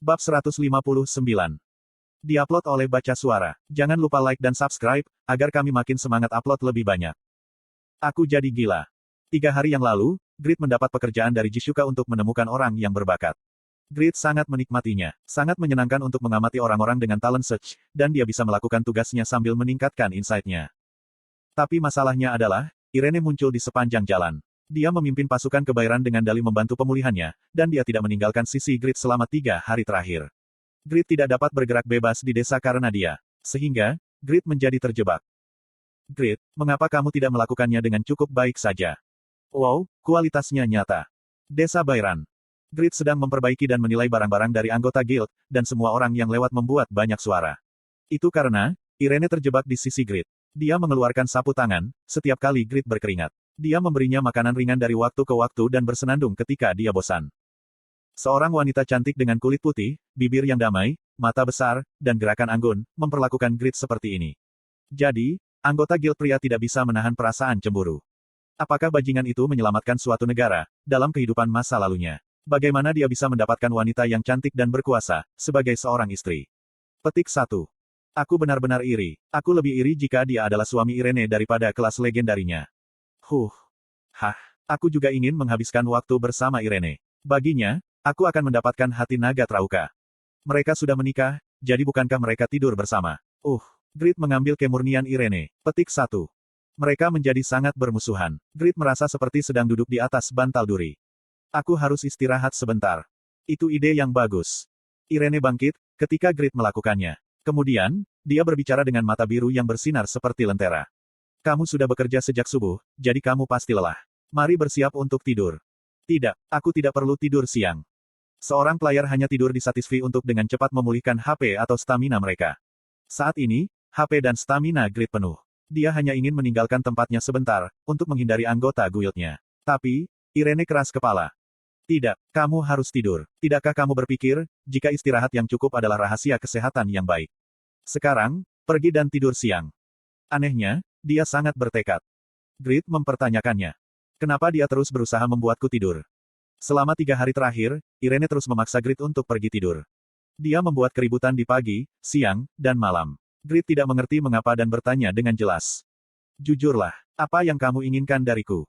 Bab 159. Diupload oleh Baca Suara. Jangan lupa like dan subscribe, agar kami makin semangat upload lebih banyak. Aku jadi gila. 3 hari yang lalu, Grid mendapat pekerjaan dari Jisuka untuk menemukan orang yang berbakat. Grid sangat menikmatinya, sangat menyenangkan untuk mengamati orang-orang dengan talent search, dan dia bisa melakukan tugasnya sambil meningkatkan insight-nya. Tapi masalahnya adalah, Irene muncul di sepanjang jalan. Dia memimpin pasukan ke Bairan dengan dalih membantu pemulihannya, dan dia tidak meninggalkan sisi Grid selama 3 hari terakhir. Grid tidak dapat bergerak bebas di desa karena dia. Sehingga, Grid menjadi terjebak. Grid, mengapa kamu tidak melakukannya dengan cukup baik saja? Wow, kualitasnya nyata. Desa Bairan. Grid sedang memperbaiki dan menilai barang-barang dari anggota guild, dan semua orang yang lewat membuat banyak suara. Itu karena, Irene terjebak di sisi Grid. Dia mengeluarkan sapu tangan, setiap kali Grid berkeringat. Dia memberinya makanan ringan dari waktu ke waktu dan bersenandung ketika dia bosan. Seorang wanita cantik dengan kulit putih, bibir yang damai, mata besar, dan gerakan anggun, memperlakukan Grid seperti ini. Jadi, anggota guild pria tidak bisa menahan perasaan cemburu. Apakah bajingan itu menyelamatkan suatu negara, dalam kehidupan masa lalunya? Bagaimana dia bisa mendapatkan wanita yang cantik dan berkuasa, sebagai seorang istri? Petik 1. Aku benar-benar iri. Aku lebih iri jika dia adalah suami Irene daripada kelas legendarinya. Hah, aku juga ingin menghabiskan waktu bersama Irene. Baginya, aku akan mendapatkan hati naga Trauka. Mereka sudah menikah, jadi bukankah mereka tidur bersama? Grid mengambil kemurnian Irene. Petik 1. Mereka menjadi sangat bermusuhan. Grid merasa seperti sedang duduk di atas bantal duri. Aku harus istirahat sebentar. Itu ide yang bagus. Irene bangkit, ketika Grid melakukannya. Kemudian, dia berbicara dengan mata biru yang bersinar seperti lentera. Kamu sudah bekerja sejak subuh, jadi kamu pasti lelah. Mari bersiap untuk tidur. Tidak, aku tidak perlu tidur siang. Seorang player hanya tidur di Satisfy untuk dengan cepat memulihkan HP atau stamina mereka. Saat ini, HP dan stamina Grid penuh. Dia hanya ingin meninggalkan tempatnya sebentar, untuk menghindari anggota guildnya. Tapi, Irene keras kepala. Tidak, kamu harus tidur. Tidakkah kamu berpikir, jika istirahat yang cukup adalah rahasia kesehatan yang baik? Sekarang, pergi dan tidur siang. Anehnya, dia sangat bertekad. Grid mempertanyakannya. Kenapa dia terus berusaha membuatku tidur? Selama 3 hari terakhir, Irene terus memaksa Grid untuk pergi tidur. Dia membuat keributan di pagi, siang, dan malam. Grid tidak mengerti mengapa dan bertanya dengan jelas. Jujurlah, apa yang kamu inginkan dariku?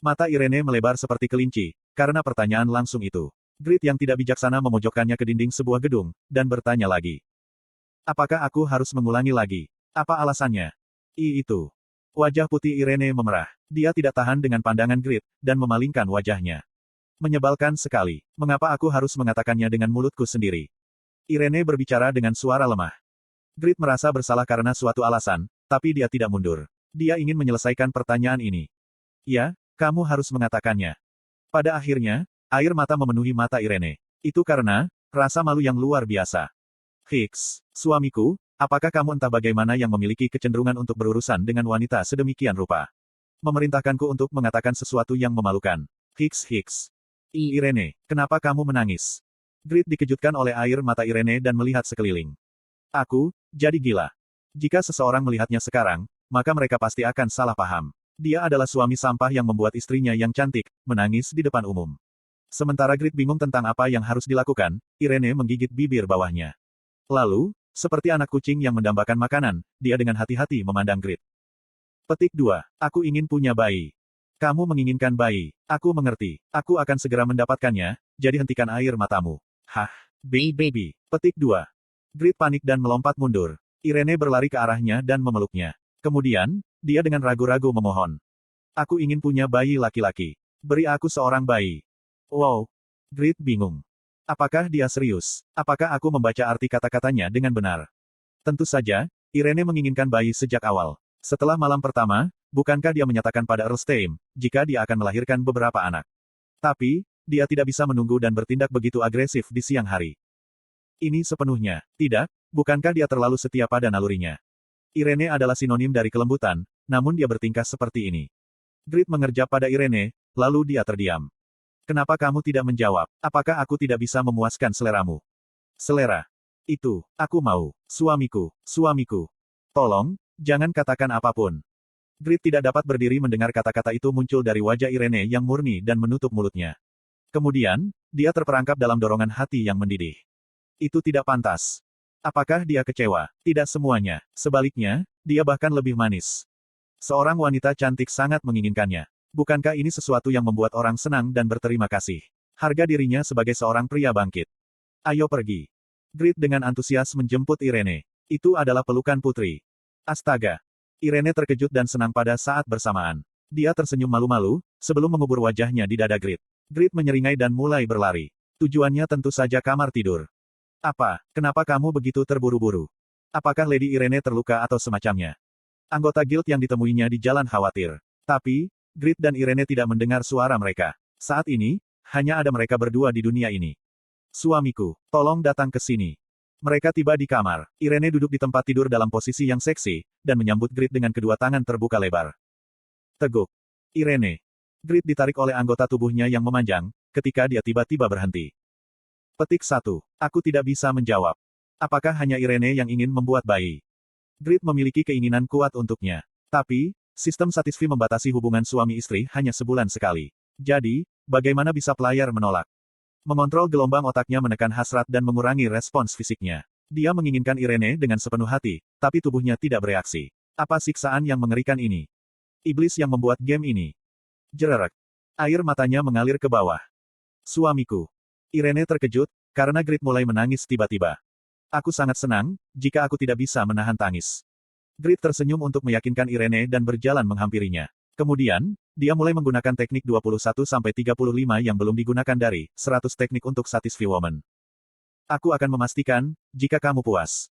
Mata Irene melebar seperti kelinci, karena pertanyaan langsung itu. Grid yang tidak bijaksana memojokkannya ke dinding sebuah gedung, dan bertanya lagi. Apakah aku harus mengulangi lagi? Apa alasannya? Itu. Wajah putih Irene memerah. Dia tidak tahan dengan pandangan Grid, dan memalingkan wajahnya. Menyebalkan sekali. Mengapa aku harus mengatakannya dengan mulutku sendiri? Irene berbicara dengan suara lemah. Grid merasa bersalah karena suatu alasan, tapi dia tidak mundur. Dia ingin menyelesaikan pertanyaan ini. Ya, kamu harus mengatakannya. Pada akhirnya, air mata memenuhi mata Irene. Itu karena, rasa malu yang luar biasa. Suamiku, apakah kamu entah bagaimana yang memiliki kecenderungan untuk berurusan dengan wanita sedemikian rupa? Memerintahkanku untuk mengatakan sesuatu yang memalukan. Irene, kenapa kamu menangis? Grid dikejutkan oleh air mata Irene dan melihat sekeliling. Aku, jadi gila. Jika seseorang melihatnya sekarang, maka mereka pasti akan salah paham. Dia adalah suami sampah yang membuat istrinya yang cantik, menangis di depan umum. Sementara Grid bingung tentang apa yang harus dilakukan, Irene menggigit bibir bawahnya. Lalu, seperti anak kucing yang mendambakan makanan, dia dengan hati-hati memandang Grid. Petik 2. Aku ingin punya bayi. Kamu menginginkan bayi. Aku mengerti. Aku akan segera mendapatkannya, jadi hentikan air matamu. Baby. Petik 2. Grid panik dan melompat mundur. Irene berlari ke arahnya dan memeluknya. Kemudian, dia dengan ragu-ragu memohon. Aku ingin punya bayi laki-laki. Beri aku seorang bayi. Wow. Grid bingung. Apakah dia serius? Apakah aku membaca arti kata-katanya dengan benar? Tentu saja, Irene menginginkan bayi sejak awal. Setelah malam pertama, bukankah dia menyatakan pada Earlstein, jika dia akan melahirkan beberapa anak? Tapi, dia tidak bisa menunggu dan bertindak begitu agresif di siang hari. Ini sepenuhnya. Tidak, bukankah dia terlalu setia pada nalurinya? Irene adalah sinonim dari kelembutan, namun dia bertingkah seperti ini. Grid mengerjap pada Irene, lalu dia terdiam. Kenapa kamu tidak menjawab? Apakah aku tidak bisa memuaskan seleramu? Selera. Itu, aku mau. Suamiku. Tolong, jangan katakan apapun. Grid tidak dapat berdiri mendengar kata-kata itu muncul dari wajah Irene yang murni dan menutup mulutnya. Kemudian, dia terperangkap dalam dorongan hati yang mendidih. Itu tidak pantas. Apakah dia kecewa? Tidak semuanya. Sebaliknya, dia bahkan lebih manis. Seorang wanita cantik sangat menginginkannya. Bukankah ini sesuatu yang membuat orang senang dan berterima kasih? Harga dirinya sebagai seorang pria bangkit. Ayo pergi. Grit dengan antusias menjemput Irene. Itu adalah pelukan putri. Astaga. Irene terkejut dan senang pada saat bersamaan. Dia tersenyum malu-malu, sebelum mengubur wajahnya di dada Grit. Grit menyeringai dan mulai berlari. Tujuannya tentu saja kamar tidur. Apa? Kenapa kamu begitu terburu-buru? Apakah Lady Irene terluka atau semacamnya? Anggota guild yang ditemuinya di jalan khawatir. Tapi, Grit dan Irene tidak mendengar suara mereka. Saat ini, hanya ada mereka berdua di dunia ini. Suamiku, tolong datang ke sini. Mereka tiba di kamar. Irene duduk di tempat tidur dalam posisi yang seksi, dan menyambut Grit dengan kedua tangan terbuka lebar. Teguk. Irene. Grit ditarik oleh anggota tubuhnya yang memanjang, ketika dia tiba-tiba berhenti. Petik 1. Aku tidak bisa menjawab. Apakah hanya Irene yang ingin membuat bayi? Grit memiliki keinginan kuat untuknya. Tapi, sistem satisfi membatasi hubungan suami istri hanya sebulan sekali. Jadi, bagaimana bisa player menolak? Mengontrol gelombang otaknya menekan hasrat dan mengurangi respons fisiknya. Dia menginginkan Irene dengan sepenuh hati, tapi tubuhnya tidak bereaksi. Apa siksaan yang mengerikan ini? Iblis yang membuat game ini. Jererek. Air matanya mengalir ke bawah. Suamiku. Irene terkejut, karena Grit mulai menangis tiba-tiba. Aku sangat senang, jika aku tidak bisa menahan tangis. Grit tersenyum untuk meyakinkan Irene dan berjalan menghampirinya. Kemudian, dia mulai menggunakan teknik 21-35 yang belum digunakan dari 100 teknik untuk satisfy woman. Aku akan memastikan, jika kamu puas.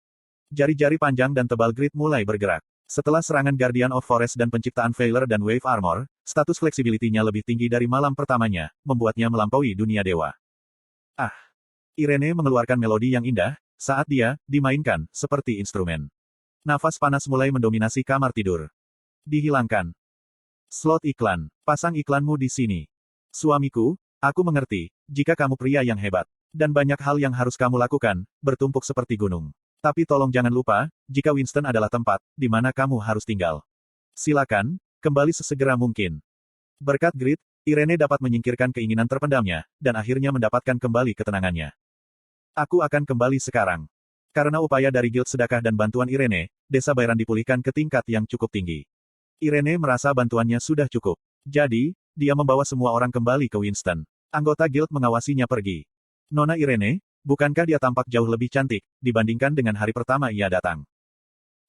Jari-jari panjang dan tebal Grit mulai bergerak. Setelah serangan Guardian of Forest dan penciptaan Veiler dan Wave Armor, status fleksibilitinya lebih tinggi dari malam pertamanya, membuatnya melampaui dunia dewa. Ah! Irene mengeluarkan melodi yang indah, saat dia dimainkan, seperti instrumen. Nafas panas mulai mendominasi kamar tidur. Dihilangkan. Slot iklan. Pasang iklanmu di sini. Suamiku, aku mengerti, jika kamu pria yang hebat. Dan banyak hal yang harus kamu lakukan, bertumpuk seperti gunung. Tapi tolong jangan lupa, jika Winston adalah tempat, di mana kamu harus tinggal. Silakan, kembali sesegera mungkin. Berkat Grit, Irene dapat menyingkirkan keinginan terpendamnya, dan akhirnya mendapatkan kembali ketenangannya. Aku akan kembali sekarang. Karena upaya dari Guild Sedekah dan bantuan Irene, desa Bayran dipulihkan ke tingkat yang cukup tinggi. Irene merasa bantuannya sudah cukup. Jadi, dia membawa semua orang kembali ke Winston. Anggota Guild mengawasinya pergi. Nona Irene, bukankah dia tampak jauh lebih cantik, dibandingkan dengan hari pertama ia datang?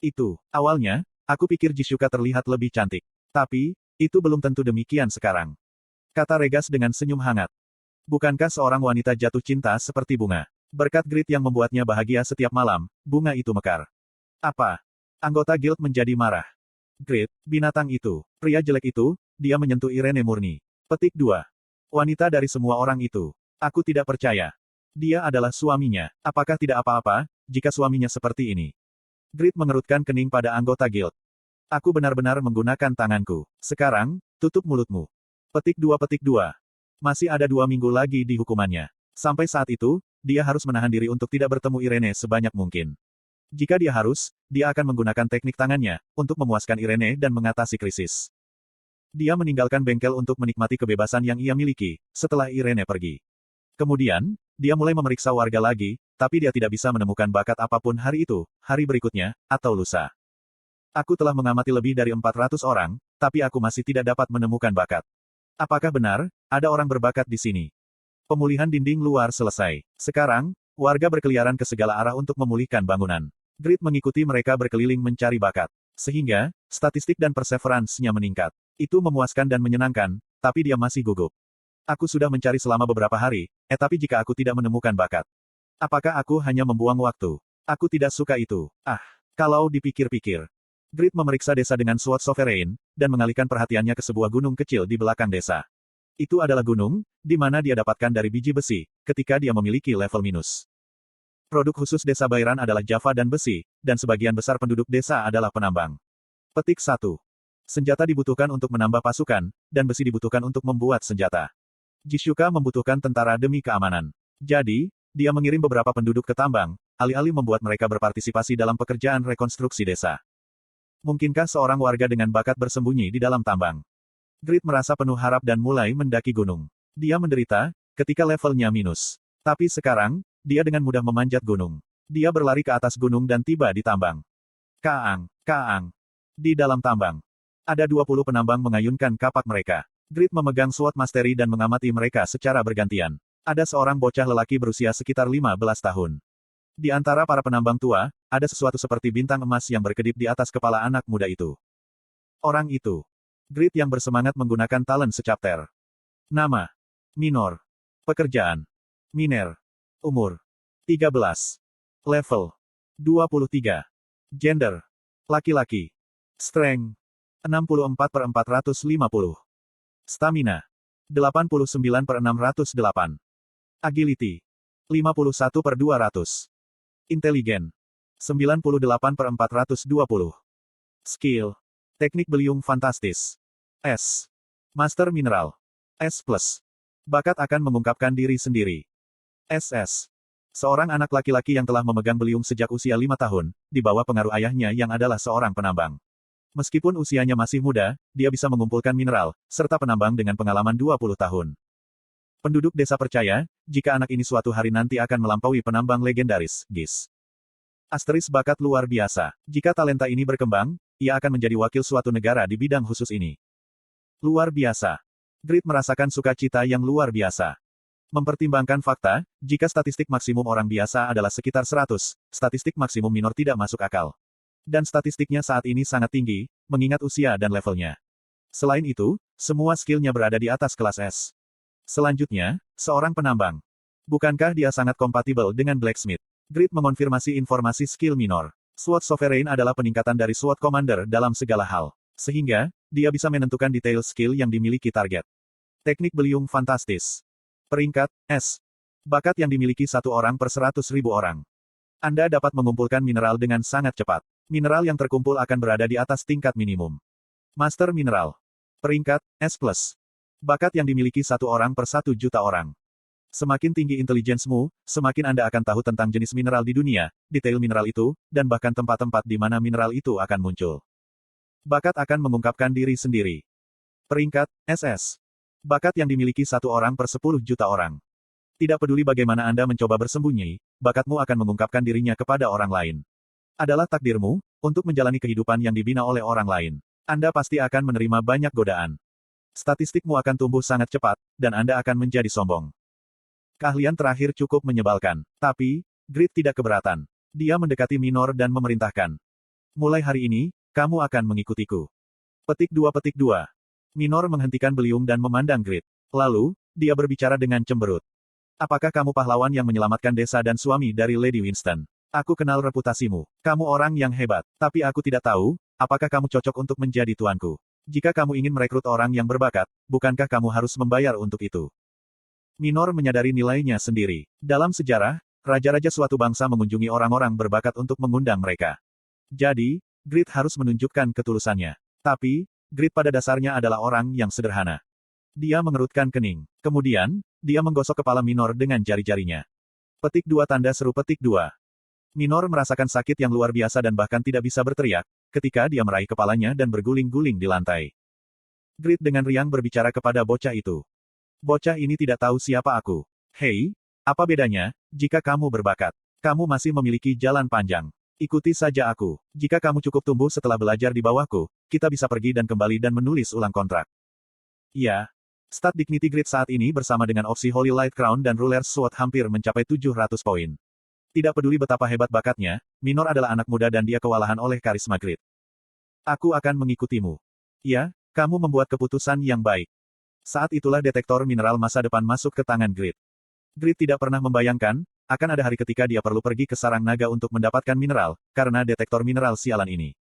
Itu, awalnya, aku pikir Jisuka terlihat lebih cantik. Tapi, itu belum tentu demikian sekarang. Kata Regas dengan senyum hangat. Bukankah seorang wanita jatuh cinta seperti bunga? Berkat Grit yang membuatnya bahagia setiap malam, bunga itu mekar. Apa? Anggota Guild menjadi marah. Grit, binatang itu, pria jelek itu, dia menyentuh Irene murni. Petik 2. Wanita dari semua orang itu. Aku tidak percaya. Dia adalah suaminya. Apakah tidak apa-apa, jika suaminya seperti ini? Grit mengerutkan kening pada anggota Guild. Aku benar-benar menggunakan tanganku. Sekarang, tutup mulutmu. Petik 2. Masih ada 2 minggu lagi di hukumannya. Sampai saat itu, dia harus menahan diri untuk tidak bertemu Irene sebanyak mungkin. Jika dia harus, dia akan menggunakan teknik tangannya, untuk memuaskan Irene dan mengatasi krisis. Dia meninggalkan bengkel untuk menikmati kebebasan yang ia miliki, setelah Irene pergi. Kemudian, dia mulai memeriksa warga lagi, tapi dia tidak bisa menemukan bakat apapun hari itu, hari berikutnya, atau lusa. Aku telah mengamati lebih dari 400 orang, tapi aku masih tidak dapat menemukan bakat. Apakah benar, ada orang berbakat di sini? Pemulihan dinding luar selesai. Sekarang, warga berkeliaran ke segala arah untuk memulihkan bangunan. Grit mengikuti mereka berkeliling mencari bakat. Sehingga, statistik dan perseverance-nya meningkat. Itu memuaskan dan menyenangkan, tapi dia masih gugup. Aku sudah mencari selama beberapa hari, tapi jika aku tidak menemukan bakat. Apakah aku hanya membuang waktu? Aku tidak suka itu. Kalau dipikir-pikir. Grit memeriksa desa dengan SWOT Sovereign, dan mengalihkan perhatiannya ke sebuah gunung kecil di belakang desa. Itu adalah gunung, di mana dia dapatkan dari biji besi, ketika dia memiliki level minus. Produk khusus desa Bayran adalah Java dan besi, dan sebagian besar penduduk desa adalah penambang. Petik 1. Senjata dibutuhkan untuk menambah pasukan, dan besi dibutuhkan untuk membuat senjata. Jisuka membutuhkan tentara demi keamanan. Jadi, dia mengirim beberapa penduduk ke tambang, alih-alih membuat mereka berpartisipasi dalam pekerjaan rekonstruksi desa. Mungkinkah seorang warga dengan bakat bersembunyi di dalam tambang? Grit merasa penuh harap dan mulai mendaki gunung. Dia menderita, ketika levelnya minus. Tapi sekarang, dia dengan mudah memanjat gunung. Dia berlari ke atas gunung dan tiba di tambang. Kaang, kaang. Di dalam tambang. Ada 20 penambang mengayunkan kapak mereka. Grid memegang sword mastery dan mengamati mereka secara bergantian. Ada seorang bocah lelaki berusia sekitar 15 tahun. Di antara para penambang tua, ada sesuatu seperti bintang emas yang berkedip di atas kepala anak muda itu. Orang itu. Grid yang bersemangat menggunakan talent secapter. Nama. Minor. Pekerjaan. Miner. Umur. 13. Level. 23. Gender. Laki-laki. Strength. 64/450. Stamina. 89/608. Agility. 51/200. Intelligent. 98/420. Skill. Teknik beliung fantastis. S. Master Mineral. S+. Bakat akan mengungkapkan diri sendiri. SS. Seorang anak laki-laki yang telah memegang beliung sejak usia 5 tahun, di bawah pengaruh ayahnya yang adalah seorang penambang. Meskipun usianya masih muda, dia bisa mengumpulkan mineral, serta penambang dengan pengalaman 20 tahun. Penduduk desa percaya, jika anak ini suatu hari nanti akan melampaui penambang legendaris, Gis. Asteris bakat luar biasa. Jika talenta ini berkembang, ia akan menjadi wakil suatu negara di bidang khusus ini. Luar biasa. Grid merasakan sukacita yang luar biasa. Mempertimbangkan fakta, jika statistik maksimum orang biasa adalah sekitar 100, statistik maksimum minor tidak masuk akal. Dan statistiknya saat ini sangat tinggi, mengingat usia dan levelnya. Selain itu, semua skillnya berada di atas kelas S. Selanjutnya, seorang penambang. Bukankah dia sangat kompatibel dengan Blacksmith? Grid mengonfirmasi informasi skill minor. Sword Sovereign adalah peningkatan dari Sword Commander dalam segala hal. Sehingga, dia bisa menentukan detail skill yang dimiliki target. Teknik beliung fantastis. Peringkat, S. Bakat yang dimiliki satu orang per 100.000 orang. Anda dapat mengumpulkan mineral dengan sangat cepat. Mineral yang terkumpul akan berada di atas tingkat minimum. Master Mineral. Peringkat, S+. Bakat yang dimiliki satu orang per 1 juta orang. Semakin tinggi intelijensimu, semakin Anda akan tahu tentang jenis mineral di dunia, detail mineral itu, dan bahkan tempat-tempat di mana mineral itu akan muncul. Bakat akan mengungkapkan diri sendiri. Peringkat, SS. Bakat yang dimiliki satu orang per 10 juta orang. Tidak peduli bagaimana Anda mencoba bersembunyi, bakatmu akan mengungkapkan dirinya kepada orang lain. Adalah takdirmu, untuk menjalani kehidupan yang dibina oleh orang lain. Anda pasti akan menerima banyak godaan. Statistikmu akan tumbuh sangat cepat, dan Anda akan menjadi sombong. Keahlian terakhir cukup menyebalkan. Tapi, Grid tidak keberatan. Dia mendekati Minor dan memerintahkan. Mulai hari ini, kamu akan mengikutiku. Petik 2. Minor menghentikan beliung dan memandang Grid. Lalu, dia berbicara dengan cemberut. Apakah kamu pahlawan yang menyelamatkan desa dan suami dari Lady Winston? Aku kenal reputasimu. Kamu orang yang hebat. Tapi aku tidak tahu, apakah kamu cocok untuk menjadi tuanku. Jika kamu ingin merekrut orang yang berbakat, bukankah kamu harus membayar untuk itu? Minor menyadari nilainya sendiri. Dalam sejarah, raja-raja suatu bangsa mengunjungi orang-orang berbakat untuk mengundang mereka. Jadi, Grid harus menunjukkan ketulusannya. Tapi, Grid pada dasarnya adalah orang yang sederhana. Dia mengerutkan kening. Kemudian, dia menggosok kepala Minor dengan jari-jarinya. Petik 2 tanda seru petik 2. Minor merasakan sakit yang luar biasa dan bahkan tidak bisa berteriak, ketika dia meraih kepalanya dan berguling-guling di lantai. Grid dengan riang berbicara kepada bocah itu. Bocah ini tidak tahu siapa aku. Hei, apa bedanya, jika kamu berbakat? Kamu masih memiliki jalan panjang. Ikuti saja aku. Jika kamu cukup tumbuh setelah belajar di bawahku, kita bisa pergi dan kembali dan menulis ulang kontrak. Ya. Stat Dignity Grid saat ini bersama dengan opsi Holy Light Crown dan Ruler's Sword hampir mencapai 700 poin. Tidak peduli betapa hebat bakatnya, Minor adalah anak muda dan dia kewalahan oleh karisma Grid. Aku akan mengikutimu. Ya, kamu membuat keputusan yang baik. Saat itulah detektor mineral masa depan masuk ke tangan Grid. Grid tidak pernah membayangkan, akan ada hari ketika dia perlu pergi ke sarang naga untuk mendapatkan mineral, karena detektor mineral sialan ini.